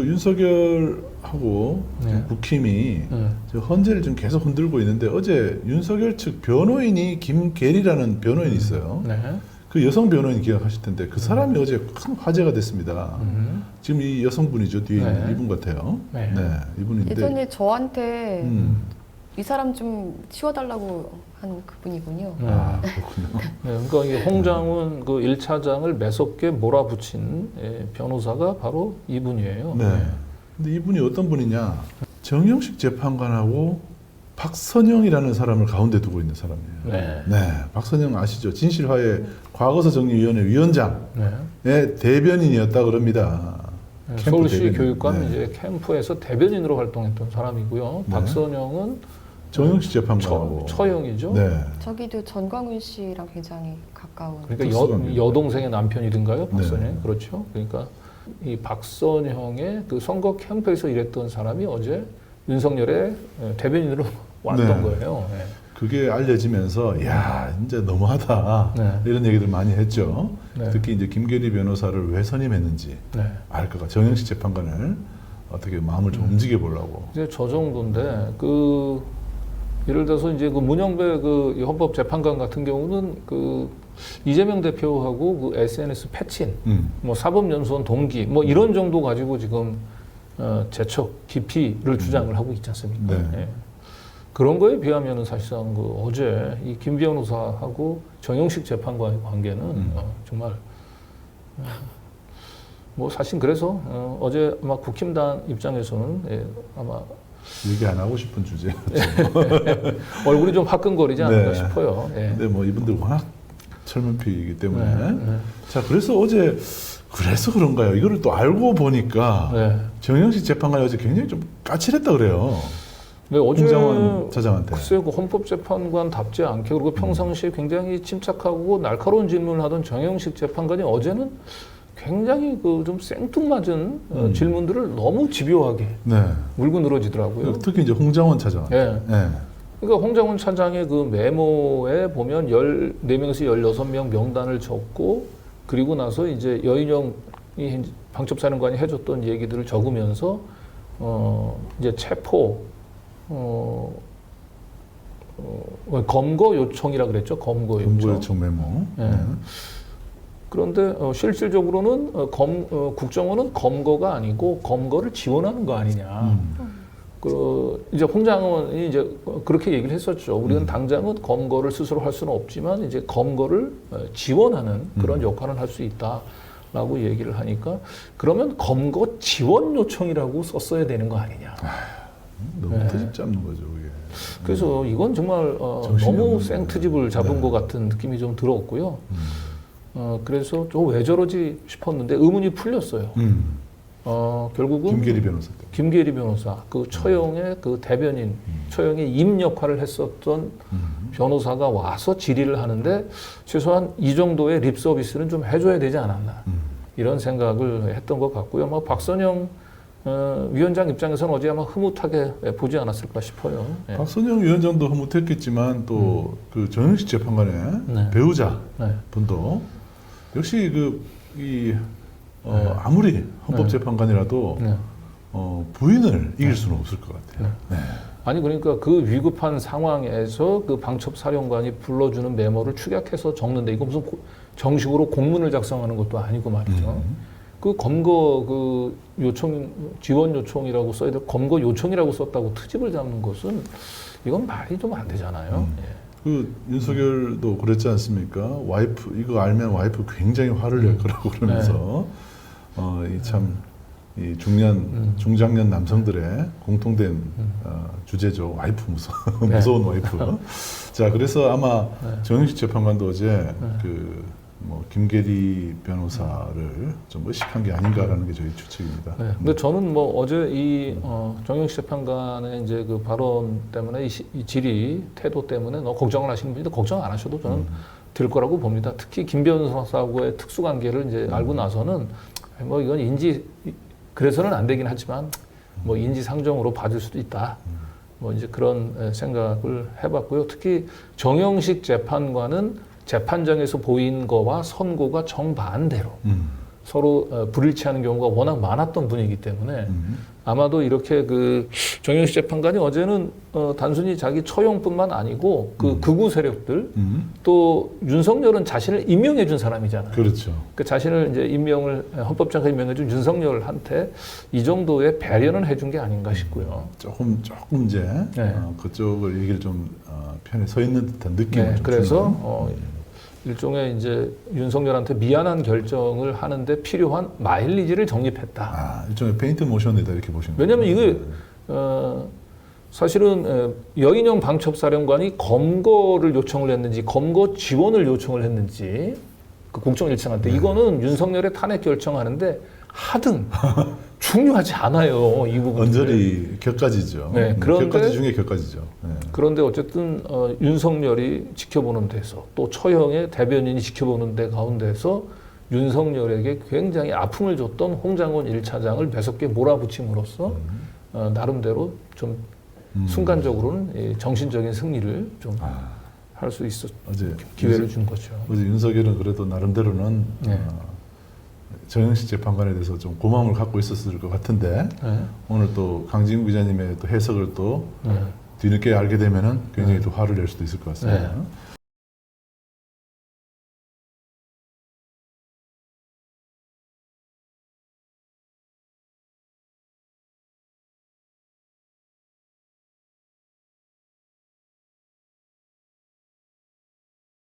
그 윤석열하고 네. 국힘이 네. 저 헌재를 좀 계속 흔들고 있는데 어제 윤석열 측 변호인이 김계리라는 변호인이 있어요. 네. 그 여성 변호인 기억하실 텐데 그 사람이 어제 큰 화제가 됐습니다. 지금 이 여성분이죠. 뒤에 있는 네. 이분 같아요. 네. 네, 이분인데. 예전에 저한테 음. 이 사람 좀 치워달라고 한 그분이군요. 네. 아, 그렇군요. 네, 그러니까 이 홍장훈 그 1차장을 매섭게 몰아붙인 변호사가 바로 이분이에요. 네. 근데 이분이 어떤 분이냐? 정영식 재판관하고 박선영이라는 사람을 가운데 두고 있는 사람이에요. 네. 박선영 아시죠? 진실화해 과거사 정리위원회 위원장의 네. 대변인이었다 그럽니다. 캠프 서울시 대변인. 교육감 네. 이제 캠프에서 대변인으로 활동했던 사람이고요. 네. 박선영은 정영식 재판관하고 처형이죠. 네. 저기도 전광훈 씨랑 굉장히 가까운. 그러니까 특수관계. 여동생의 남편이든가요, 박선영. 네. 그렇죠. 그러니까 이 박선영의 그 선거 캠프에서 일했던 사람이 어제 윤석열의 대변인으로 왔던 네. 거예요. 네. 그게 알려지면서 야 이제 너무하다 네. 이런 얘기들 많이 했죠. 네. 특히 이제 김계리 변호사를 왜 선임했는지 네. 알 거가 정영식 재판관을 어떻게 마음을 좀 움직여 보려고. 이제 저 정도인데 그 예를 들어서 이제 그 문영배 그 헌법재판관 같은 경우는 그 이재명 대표하고 그 SNS 패친, 뭐 사법연수원 동기, 뭐 이런 정도 가지고 지금 재척 깊이를 주장을 하고 있지 않습니까? 네. 예. 그런 거에 비하면은 사실상 그 어제 이 김 변호사하고 정영식 재판관의 관계는 정말 뭐 사실 그래서 어제 아마 국힘당 입장에서는 아마 얘기 안 하고 싶은 주제. 얼굴이 좀 화끈거리지 않을까 네. 싶어요. 예. 근데 뭐 이분들 워낙 철면피이기 때문에. 네. 자, 그래서 어제 그래서 그런가요? 이거를 또 알고 보니까 네. 정영식 재판관이 어제 굉장히 좀 까칠했다 그래요. 네, 어제 홍장원 차장한테. 글쎄요, 그 헌법재판관답지 않게 그리고 평상시에 굉장히 침착하고 날카로운 질문을 하던 정영식 재판관이 어제는 굉장히 그 좀 생뚱맞은 질문들을 너무 집요하게 네. 물고 늘어지더라고요. 특히 이제 홍장원 차장한테. 예. 네. 그러니까 홍장훈 차장의 그 메모에 보면 14명에서 16명 명단을 적고 그리고 나서 이제 여인영이 방첩사령관이 해줬던 얘기들을 적으면서 이제 체포 검거 요청이라 그랬죠. 검거 요청. 정부 요청 메모. 예. 네. 그런데 실질적으로는 국정원은 검거가 아니고 검거를 지원하는 거 아니냐. 이제 홍장원이 이제 그렇게 얘기를 했었죠. 우리는 당장은 검거를 스스로 할 수는 없지만 이제 검거를 지원하는 그런 역할을 할 수 있다라고 얘기를 하니까 그러면 검거 지원 요청이라고 썼어야 되는 거 아니냐. 너무 네. 트집 잡는 거죠, 그게. 그래서 이건 정말 정신이 너무 없는 생트집을 잡은 네. 것 같은 느낌이 좀 들었고요. 그래서 좀 왜 저러지 싶었는데 의문이 풀렸어요. 결국은 김계리 변호사 때. 김계리 변호사, 그 처형의 그 대변인, 처형의 임 역할을 했었던 변호사가 와서 질의를 하는데 최소한 이 정도의 립 서비스는 좀 해줘야 되지 않았나 이런 생각을 했던 것 같고요. 뭐 박선영 위원장 입장에서는 어제 아마 흐뭇하게 보지 않았을까 싶어요. 예. 박선영 위원장도 흐뭇했겠지만 또 그 정영식 재판관의 네. 배우자 네. 분도 역시 아무리 헌법재판관이라도 네. 부인을 이길 수는 없을 것 같아요. 네. 아니 그러니까 그 위급한 상황에서 그 방첩 사령관이 불러주는 메모를 축약해서 적는데 이거 무슨 정식으로 공문을 작성하는 것도 아니고 말이죠. 그 검거 그 요청 지원 요청이라고 써야 돼 검거 요청이라고 썼다고 트집을 잡는 것은 이건 말이 좀 안 되잖아요. 예. 그 윤석열도 그랬지 않습니까? 와이프 이거 알면 와이프 굉장히 화를 낼 거라고 그러면서 이 중장년 남성들의 공통된 주제죠. 와이프 무서운 와이프. 자, 그래서 아마 정영식 재판관도 어제 뭐 김계리 변호사를 좀 의식한 게 아닌가라는 게 저희 추측입니다. 네. 근데 저는 뭐 어제 이 정영식 재판관의 이제 그 발언 때문에 이 질의 태도 때문에 너무 걱정을 하시는 분인데 걱정 안 하셔도 저는 될 거라고 봅니다. 특히 김 변호사하고의 특수관계를 이제 알고 나서는 뭐 이건 그래서는 안 되긴 하지만 뭐 인지상정으로 봐줄 수도 있다. 뭐 이제 그런 생각을 해봤고요. 특히 정영식 재판관은 재판장에서 보인 거와 선고가 정반대로 서로 불일치하는 경우가 워낙 많았던 분이기 때문에 아마도 이렇게 그 정영식 재판관이 어제는 단순히 자기 처용뿐만 아니고 그 극우 세력들 또 윤석열은 자신을 임명해 준 사람이잖아요. 그렇죠. 그 자신을 이제 헌법장관 임명해 준 윤석열한테 이 정도의 배려는 해준 게 아닌가 싶고요. 조금 이제 네. 그쪽을 얘기를 좀 편에 서 있는 듯한 느낌을 네, 좀 그래서 주는. 일종의 이제 윤석열한테 미안한 결정을 하는데 필요한 마일리지를 적립했다. 일종의 페인트 모션이다 이렇게 보시면. 왜냐하면 돼요. 이게 사실은 여인영 방첩사령관이 검거를 요청을 했는지 검거 지원을 요청을 했는지 그 공청일청한테 이거는 윤석열의 탄핵 결정하는데 하등 중요하지 않아요. 이 부분. 언저리 격가지죠. 네, 그런데- 격가지 중에 격가지죠. 네. 그런데 어쨌든 윤석열이 지켜보는 데서 또 처형의 대변인이 지켜보는 데 가운데서 윤석열에게 굉장히 아픔을 줬던 홍장원 1차장을 매섭게 몰아붙임으로써 나름대로 좀 순간적으로는 이 정신적인 승리를 좀 할 수 있었 어제 기회를 준 거죠. 어제 윤석열은 그래도 나름대로는 네. 정영식 재판관에 대해서 좀 고마움을 갖고 있었을 것 같은데 네. 오늘 또 강진구 기자님의 또 해석을 또 네. 뒤늦게 알게 되면은 굉장히 또 화를 낼 수도 있을 것 같습니다. 네.